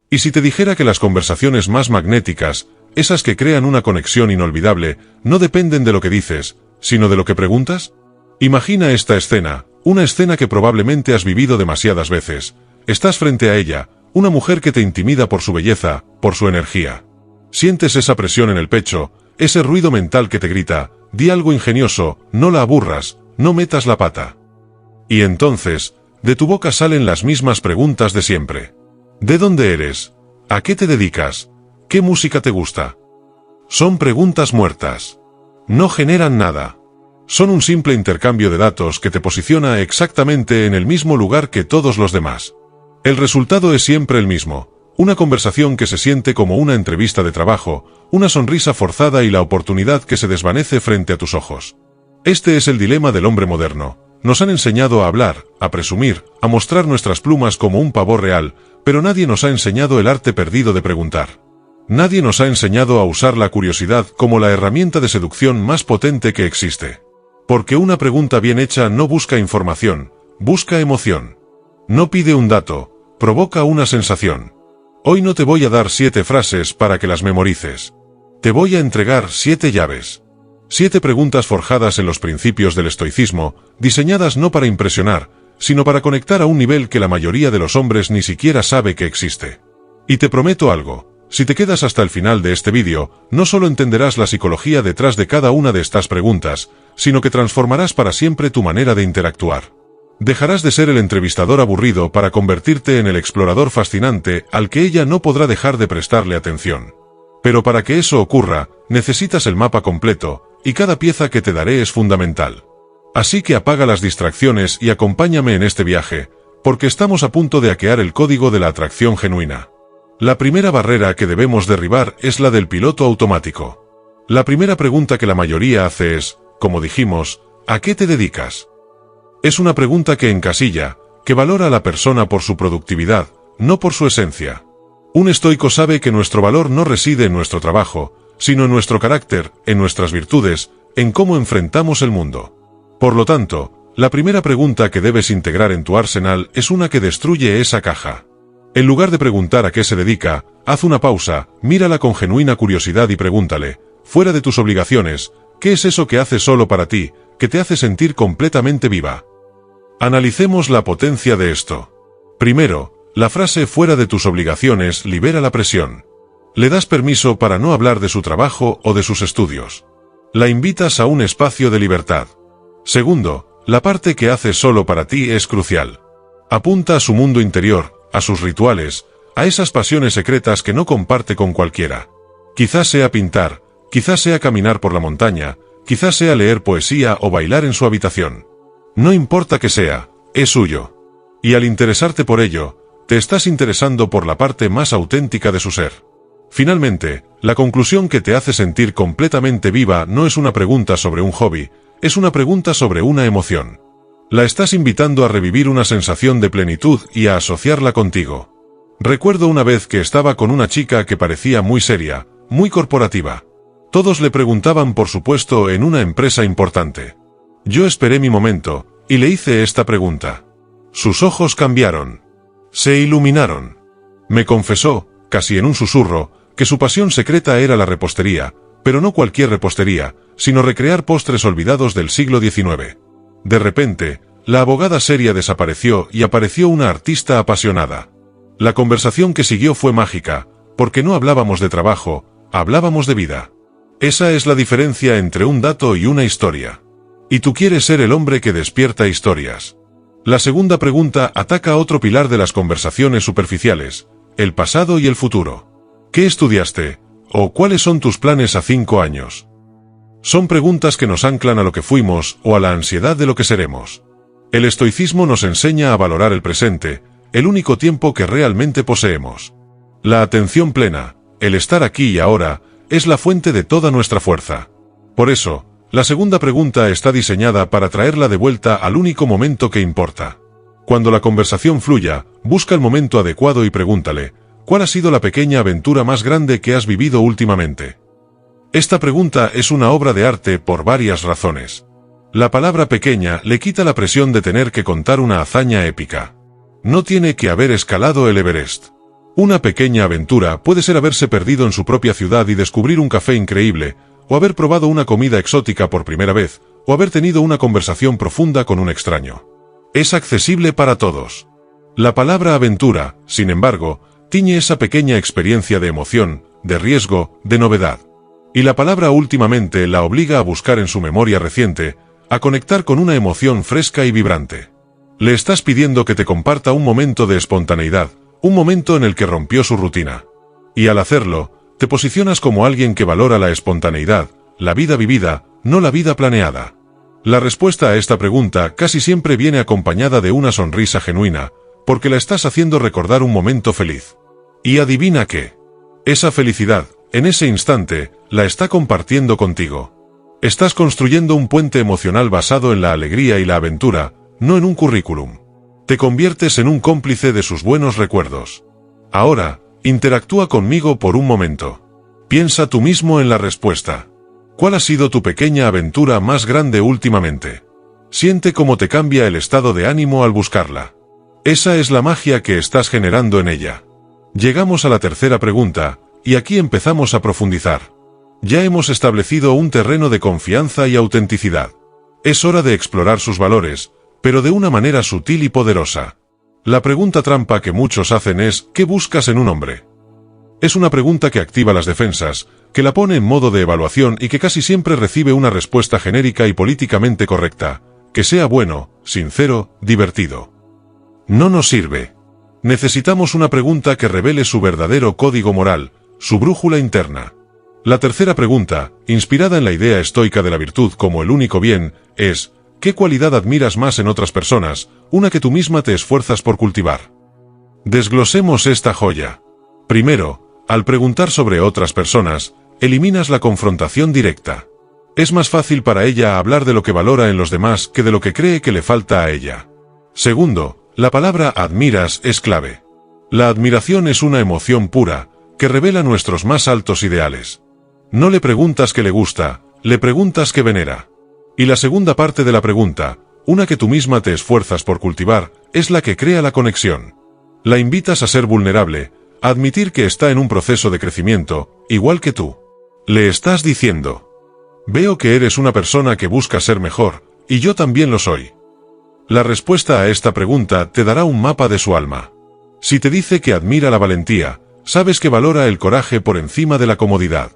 Y si te dijera que las conversaciones más magnéticas, esas que crean una conexión inolvidable, no dependen de lo que dices, sino de lo que preguntas? Imagina esta escena, una escena que probablemente has vivido demasiadas veces. Estás frente a ella, una mujer que te intimida por su belleza, por su energía. Sientes esa presión en el pecho, ese ruido mental que te grita, di algo ingenioso, no la aburras, no metas la pata. Y entonces, de tu boca salen las mismas preguntas de siempre. ¿De dónde eres? ¿A qué te dedicas? ¿Qué música te gusta? Son preguntas muertas. No generan nada. Son un simple intercambio de datos que te posiciona exactamente en el mismo lugar que todos los demás. El resultado es siempre el mismo. Una conversación que se siente como una entrevista de trabajo, una sonrisa forzada y la oportunidad que se desvanece frente a tus ojos. Este es el dilema del hombre moderno. Nos han enseñado a hablar, a presumir, a mostrar nuestras plumas como un pavor real, pero nadie nos ha enseñado el arte perdido de preguntar. Nadie nos ha enseñado a usar la curiosidad como la herramienta de seducción más potente que existe. Porque una pregunta bien hecha no busca información, busca emoción. No pide un dato, provoca una sensación. Hoy no te voy a dar 7 frases para que las memorices. Te voy a entregar 7 llaves. 7 preguntas forjadas en los principios del estoicismo, diseñadas no para impresionar, sino para conectar a un nivel que la mayoría de los hombres ni siquiera sabe que existe. Y te prometo algo, si te quedas hasta el final de este vídeo, no solo entenderás la psicología detrás de cada una de estas preguntas, sino que transformarás para siempre tu manera de interactuar. Dejarás de ser el entrevistador aburrido para convertirte en el explorador fascinante al que ella no podrá dejar de prestarle atención. Pero para que eso ocurra, necesitas el mapa completo, y cada pieza que te daré es fundamental. Así que apaga las distracciones y acompáñame en este viaje, porque estamos a punto de hackear el código de la atracción genuina. La primera barrera que debemos derribar es la del piloto automático. La primera pregunta que la mayoría hace es, como dijimos, ¿a qué te dedicas? Es una pregunta que encasilla, que valora a la persona por su productividad, no por su esencia. Un estoico sabe que nuestro valor no reside en nuestro trabajo, sino en nuestro carácter, en nuestras virtudes, en cómo enfrentamos el mundo. Por lo tanto, la primera pregunta que debes integrar en tu arsenal es una que destruye esa caja. En lugar de preguntar a qué se dedica, haz una pausa, mírala con genuina curiosidad y pregúntale, fuera de tus obligaciones, ¿qué es eso que haces solo para ti, que te hace sentir completamente viva? Analicemos la potencia de esto. Primero, la frase fuera de tus obligaciones libera la presión. Le das permiso para no hablar de su trabajo o de sus estudios. La invitas a un espacio de libertad. Segundo, la parte que hace solo para ti es crucial. Apunta a su mundo interior, a sus rituales, a esas pasiones secretas que no comparte con cualquiera. Quizás sea pintar, quizás sea caminar por la montaña, quizás sea leer poesía o bailar en su habitación. No importa que sea, es suyo. Y al interesarte por ello, te estás interesando por la parte más auténtica de su ser. Finalmente, la conclusión que te hace sentir completamente viva no es una pregunta sobre un hobby, es una pregunta sobre una emoción. La estás invitando a revivir una sensación de plenitud y a asociarla contigo. Recuerdo una vez que estaba con una chica que parecía muy seria, muy corporativa. Todos le preguntaban por su puesto en una empresa importante. Yo esperé mi momento, y le hice esta pregunta. Sus ojos cambiaron. Se iluminaron. Me confesó, casi en un susurro, que su pasión secreta era la repostería, pero no cualquier repostería, sino recrear postres olvidados del siglo XIX. De repente, la abogada seria desapareció y apareció una artista apasionada. La conversación que siguió fue mágica, porque no hablábamos de trabajo, hablábamos de vida. Esa es la diferencia entre un dato y una historia. Y tú quieres ser el hombre que despierta historias. La segunda pregunta ataca otro pilar de las conversaciones superficiales, el pasado y el futuro. ¿Qué estudiaste? ¿O cuáles son tus planes a 5 años? Son preguntas que nos anclan a lo que fuimos o a la ansiedad de lo que seremos. El estoicismo nos enseña a valorar el presente, el único tiempo que realmente poseemos. La atención plena, el estar aquí y ahora, es la fuente de toda nuestra fuerza. Por eso, la segunda pregunta está diseñada para traerla de vuelta al único momento que importa. Cuando la conversación fluya, busca el momento adecuado y pregúntale, ¿cuál ha sido la pequeña aventura más grande que has vivido últimamente? Esta pregunta es una obra de arte por varias razones. La palabra pequeña le quita la presión de tener que contar una hazaña épica. No tiene que haber escalado el Everest. Una pequeña aventura puede ser haberse perdido en su propia ciudad y descubrir un café increíble, o haber probado una comida exótica por primera vez, o haber tenido una conversación profunda con un extraño. Es accesible para todos. La palabra aventura, sin embargo, tiñe esa pequeña experiencia de emoción, de riesgo, de novedad. Y la palabra últimamente la obliga a buscar en su memoria reciente, a conectar con una emoción fresca y vibrante. Le estás pidiendo que te comparta un momento de espontaneidad, un momento en el que rompió su rutina. Y al hacerlo, te posicionas como alguien que valora la espontaneidad, la vida vivida, no la vida planeada. La respuesta a esta pregunta casi siempre viene acompañada de una sonrisa genuina, porque la estás haciendo recordar un momento feliz. Y adivina qué. Esa felicidad, en ese instante, la está compartiendo contigo. Estás construyendo un puente emocional basado en la alegría y la aventura, no en un currículum. Te conviertes en un cómplice de sus buenos recuerdos. Ahora, interactúa conmigo por un momento. Piensa tú mismo en la respuesta. ¿Cuál ha sido tu pequeña aventura más grande últimamente? Siente cómo te cambia el estado de ánimo al buscarla. Esa es la magia que estás generando en ella. Llegamos a la tercera pregunta, y aquí empezamos a profundizar. Ya hemos establecido un terreno de confianza y autenticidad. Es hora de explorar sus valores, pero de una manera sutil y poderosa. La pregunta trampa que muchos hacen es, ¿qué buscas en un hombre? Es una pregunta que activa las defensas, que la pone en modo de evaluación y que casi siempre recibe una respuesta genérica y políticamente correcta, que sea bueno, sincero, divertido. No nos sirve. Necesitamos una pregunta que revele su verdadero código moral, su brújula interna. La tercera pregunta, inspirada en la idea estoica de la virtud como el único bien, es, ¿qué cualidad admiras más en otras personas, una que tú misma te esfuerzas por cultivar? Desglosemos esta joya. Primero, al preguntar sobre otras personas, eliminas la confrontación directa. Es más fácil para ella hablar de lo que valora en los demás que de lo que cree que le falta a ella. Segundo, la palabra admiras es clave. La admiración es una emoción pura, que revela nuestros más altos ideales. No le preguntas qué le gusta, le preguntas qué venera. Y la segunda parte de la pregunta, una que tú misma te esfuerzas por cultivar, es la que crea la conexión. La invitas a ser vulnerable, a admitir que está en un proceso de crecimiento, igual que tú. Le estás diciendo: veo que eres una persona que busca ser mejor, y yo también lo soy. La respuesta a esta pregunta te dará un mapa de su alma. Si te dice que admira la valentía, sabes que valora el coraje por encima de la comodidad.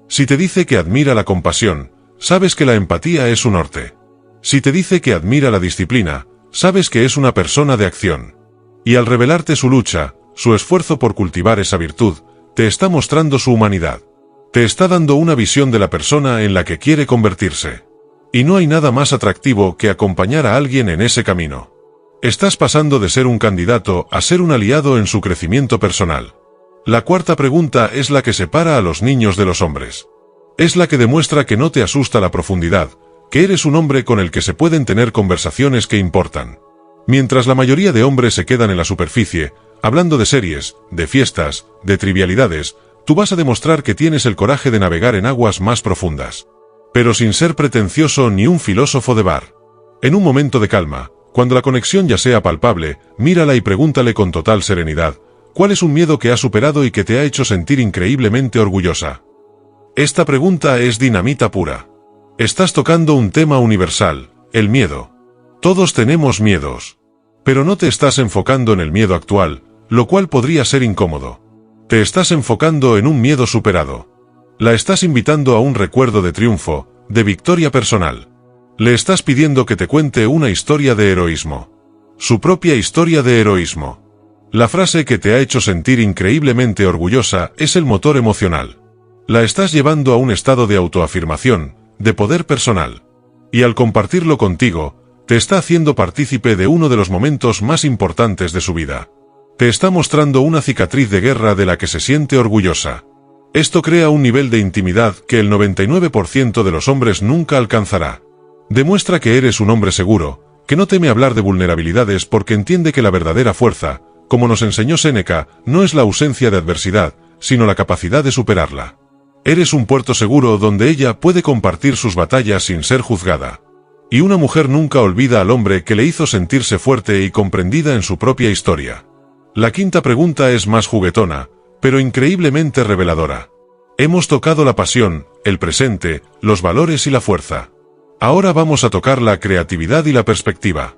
Si te dice que admira la compasión, sabes que la empatía es su norte. Si te dice que admira la disciplina, sabes que es una persona de acción. Y al revelarte su lucha, su esfuerzo por cultivar esa virtud, te está mostrando su humanidad. Te está dando una visión de la persona en la que quiere convertirse. Y no hay nada más atractivo que acompañar a alguien en ese camino. Estás pasando de ser un candidato a ser un aliado en su crecimiento personal. La cuarta pregunta es la que separa a los niños de los hombres. Es la que demuestra que no te asusta la profundidad, que eres un hombre con el que se pueden tener conversaciones que importan. Mientras la mayoría de hombres se quedan en la superficie, hablando de series, de fiestas, de trivialidades, tú vas a demostrar que tienes el coraje de navegar en aguas más profundas. Pero sin ser pretencioso ni un filósofo de bar. En un momento de calma, cuando la conexión ya sea palpable, mírala y pregúntale con total serenidad, ¿cuál es un miedo que has superado y que te ha hecho sentir increíblemente orgullosa? Esta pregunta es dinamita pura. Estás tocando un tema universal, el miedo. Todos tenemos miedos. Pero no te estás enfocando en el miedo actual, lo cual podría ser incómodo. Te estás enfocando en un miedo superado. La estás invitando a un recuerdo de triunfo, de victoria personal. Le estás pidiendo que te cuente una historia de heroísmo. Su propia historia de heroísmo. La frase que te ha hecho sentir increíblemente orgullosa es el motor emocional. La estás llevando a un estado de autoafirmación, de poder personal. Y al compartirlo contigo, te está haciendo partícipe de uno de los momentos más importantes de su vida. Te está mostrando una cicatriz de guerra de la que se siente orgullosa. Esto crea un nivel de intimidad que el 99% de los hombres nunca alcanzará. Demuestra que eres un hombre seguro, que no teme hablar de vulnerabilidades porque entiende que la verdadera fuerza, como nos enseñó Séneca, no es la ausencia de adversidad, sino la capacidad de superarla. Eres un puerto seguro donde ella puede compartir sus batallas sin ser juzgada. Y una mujer nunca olvida al hombre que le hizo sentirse fuerte y comprendida en su propia historia. La quinta pregunta es más juguetona, pero increíblemente reveladora. Hemos tocado la pasión, el presente, los valores y la fuerza. Ahora vamos a tocar la creatividad y la perspectiva.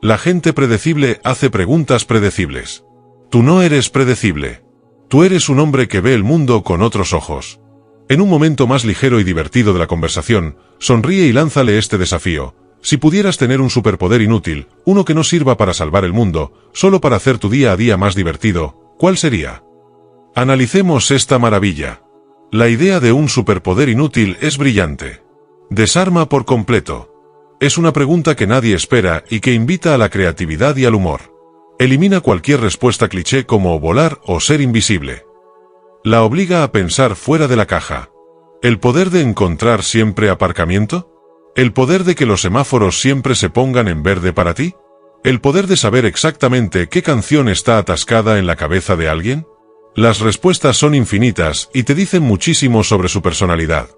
La gente predecible hace preguntas predecibles. Tú no eres predecible. Tú eres un hombre que ve el mundo con otros ojos. En un momento más ligero y divertido de la conversación, sonríe y lánzale este desafío. Si pudieras tener un superpoder inútil, uno que no sirva para salvar el mundo, solo para hacer tu día a día más divertido, ¿cuál sería? Analicemos esta maravilla. La idea de un superpoder inútil es brillante. Desarma por completo. Es una pregunta que nadie espera y que invita a la creatividad y al humor. Elimina cualquier respuesta cliché como volar o ser invisible. La obliga a pensar fuera de la caja. ¿El poder de encontrar siempre aparcamiento? ¿El poder de que los semáforos siempre se pongan en verde para ti? ¿El poder de saber exactamente qué canción está atascada en la cabeza de alguien? Las respuestas son infinitas y te dicen muchísimo sobre su personalidad.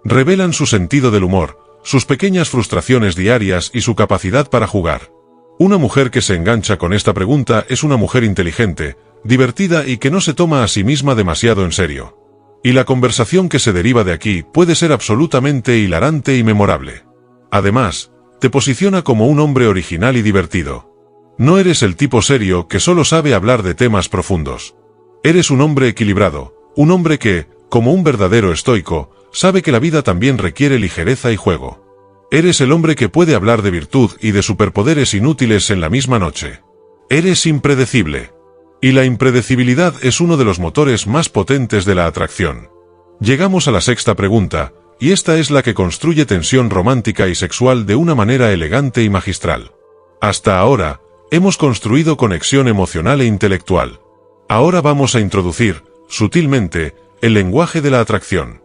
Revelan su sentido del humor, sus pequeñas frustraciones diarias y su capacidad para jugar. Una mujer que se engancha con esta pregunta es una mujer inteligente, divertida y que no se toma a sí misma demasiado en serio. Y la conversación que se deriva de aquí puede ser absolutamente hilarante y memorable. Además, te posiciona como un hombre original y divertido. No eres el tipo serio que solo sabe hablar de temas profundos. Eres un hombre equilibrado, un hombre que, como un verdadero estoico, sabe que la vida también requiere ligereza y juego. Eres el hombre que puede hablar de virtud y de superpoderes inútiles en la misma noche. Eres impredecible. Y la impredecibilidad es uno de los motores más potentes de la atracción. Llegamos a la sexta pregunta, y esta es la que construye tensión romántica y sexual de una manera elegante y magistral. Hasta ahora, hemos construido conexión emocional e intelectual. Ahora vamos a introducir, sutilmente, el lenguaje de la atracción.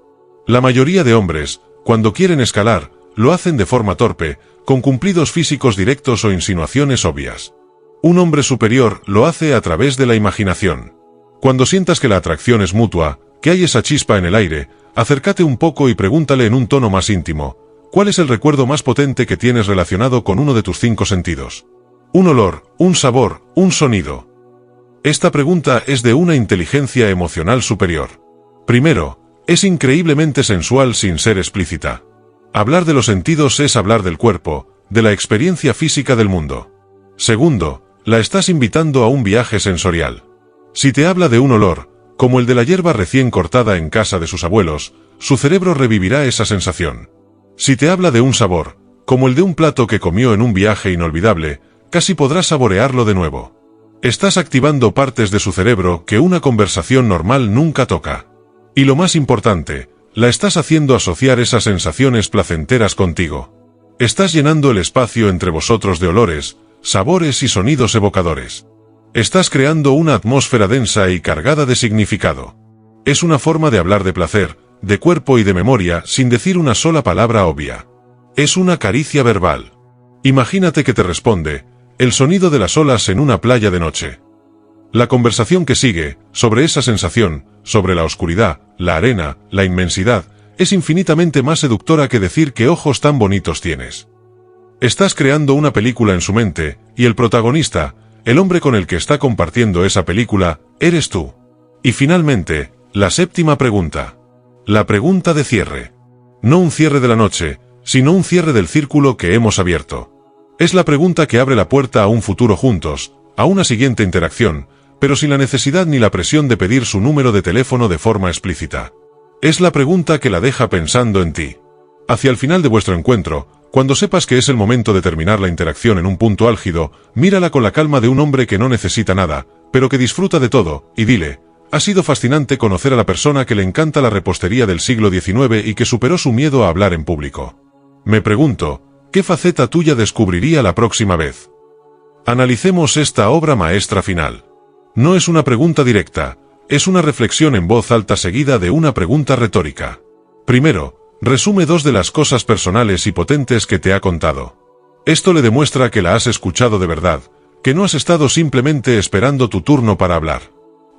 La mayoría de hombres, cuando quieren escalar, lo hacen de forma torpe, con cumplidos físicos directos o insinuaciones obvias. Un hombre superior lo hace a través de la imaginación. Cuando sientas que la atracción es mutua, que hay esa chispa en el aire, acércate un poco y pregúntale en un tono más íntimo, ¿cuál es el recuerdo más potente que tienes relacionado con uno de tus 5 sentidos? Un olor, un sabor, un sonido. Esta pregunta es de una inteligencia emocional superior. Primero, es increíblemente sensual sin ser explícita. Hablar de los sentidos es hablar del cuerpo, de la experiencia física del mundo. Segundo, la estás invitando a un viaje sensorial. Si te habla de un olor, como el de la hierba recién cortada en casa de sus abuelos, su cerebro revivirá esa sensación. Si te habla de un sabor, como el de un plato que comió en un viaje inolvidable, casi podrás saborearlo de nuevo. Estás activando partes de su cerebro que una conversación normal nunca toca. Y lo más importante, la estás haciendo asociar esas sensaciones placenteras contigo. Estás llenando el espacio entre vosotros de olores, sabores y sonidos evocadores. Estás creando una atmósfera densa y cargada de significado. Es una forma de hablar de placer, de cuerpo y de memoria sin decir una sola palabra obvia. Es una caricia verbal. Imagínate que te responde, el sonido de las olas en una playa de noche. La conversación que sigue, sobre esa sensación, sobre la oscuridad, la arena, la inmensidad, es infinitamente más seductora que decir qué ojos tan bonitos tienes. Estás creando una película en su mente, y el protagonista, el hombre con el que está compartiendo esa película, eres tú. Y finalmente, la séptima pregunta. La pregunta de cierre. No un cierre de la noche, sino un cierre del círculo que hemos abierto. Es la pregunta que abre la puerta a un futuro juntos, a una siguiente interacción, pero sin la necesidad ni la presión de pedir su número de teléfono de forma explícita. Es la pregunta que la deja pensando en ti. Hacia el final de vuestro encuentro, cuando sepas que es el momento de terminar la interacción en un punto álgido, mírala con la calma de un hombre que no necesita nada, pero que disfruta de todo, y dile, ha sido fascinante conocer a la persona que le encanta la repostería del siglo XIX y que superó su miedo a hablar en público. Me pregunto, ¿qué faceta tuya descubriría la próxima vez? Analicemos esta obra maestra final. No es una pregunta directa, es una reflexión en voz alta seguida de una pregunta retórica. Primero, resume 2 de las cosas personales y potentes que te ha contado. Esto le demuestra que la has escuchado de verdad, que no has estado simplemente esperando tu turno para hablar.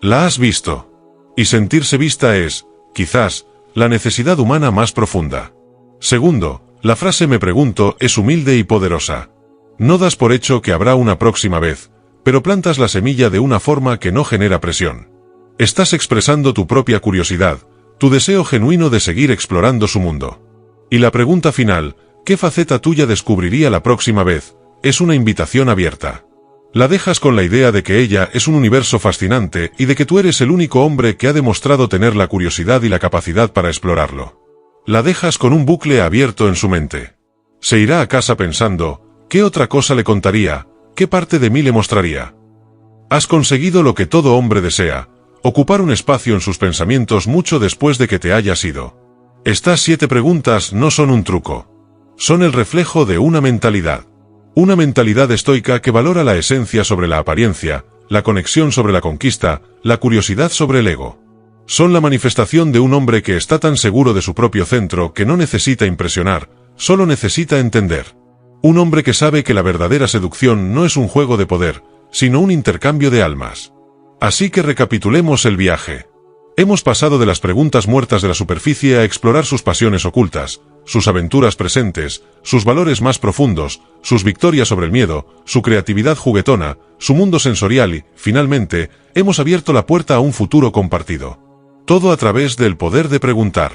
La has visto. Y sentirse vista es, quizás, la necesidad humana más profunda. Segundo, la frase me pregunto es humilde y poderosa. No das por hecho que habrá una próxima vez, pero plantas la semilla de una forma que no genera presión. Estás expresando tu propia curiosidad, tu deseo genuino de seguir explorando su mundo. Y la pregunta final, ¿qué faceta tuya descubriría la próxima vez?, es una invitación abierta. La dejas con la idea de que ella es un universo fascinante y de que tú eres el único hombre que ha demostrado tener la curiosidad y la capacidad para explorarlo. La dejas con un bucle abierto en su mente. Se irá a casa pensando, ¿qué otra cosa le contaría? ¿Qué parte de mí le mostraría? Has conseguido lo que todo hombre desea, ocupar un espacio en sus pensamientos mucho después de que te hayas ido. Estas 7 preguntas no son un truco. Son el reflejo de una mentalidad. Una mentalidad estoica que valora la esencia sobre la apariencia, la conexión sobre la conquista, la curiosidad sobre el ego. Son la manifestación de un hombre que está tan seguro de su propio centro que no necesita impresionar, solo necesita entender. Un hombre que sabe que la verdadera seducción no es un juego de poder, sino un intercambio de almas. Así que recapitulemos el viaje. Hemos pasado de las preguntas muertas de la superficie a explorar sus pasiones ocultas, sus aventuras presentes, sus valores más profundos, sus victorias sobre el miedo, su creatividad juguetona, su mundo sensorial y, finalmente, hemos abierto la puerta a un futuro compartido. Todo a través del poder de preguntar.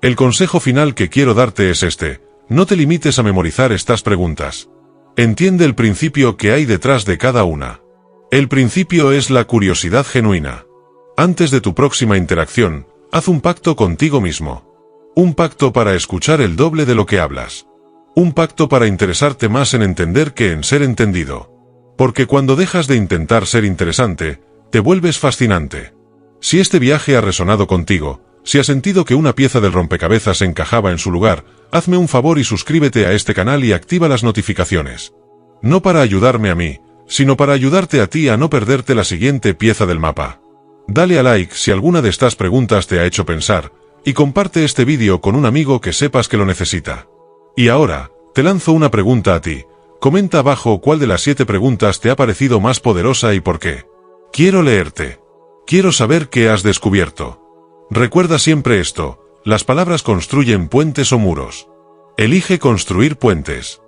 El consejo final que quiero darte es este: no te limites a memorizar estas preguntas. Entiende el principio que hay detrás de cada una. El principio es la curiosidad genuina. Antes de tu próxima interacción, haz un pacto contigo mismo. Un pacto para escuchar el doble de lo que hablas. Un pacto para interesarte más en entender que en ser entendido. Porque cuando dejas de intentar ser interesante, te vuelves fascinante. Si este viaje ha resonado contigo, si has sentido que una pieza del rompecabezas encajaba en su lugar, hazme un favor y suscríbete a este canal y activa las notificaciones. No para ayudarme a mí, sino para ayudarte a ti a no perderte la siguiente pieza del mapa. Dale a like si alguna de estas preguntas te ha hecho pensar, y comparte este vídeo con un amigo que sepas que lo necesita. Y ahora, te lanzo una pregunta a ti. Comenta abajo cuál de las 7 preguntas te ha parecido más poderosa y por qué. Quiero leerte. Quiero saber qué has descubierto. Recuerda siempre esto: las palabras construyen puentes o muros. Elige construir puentes.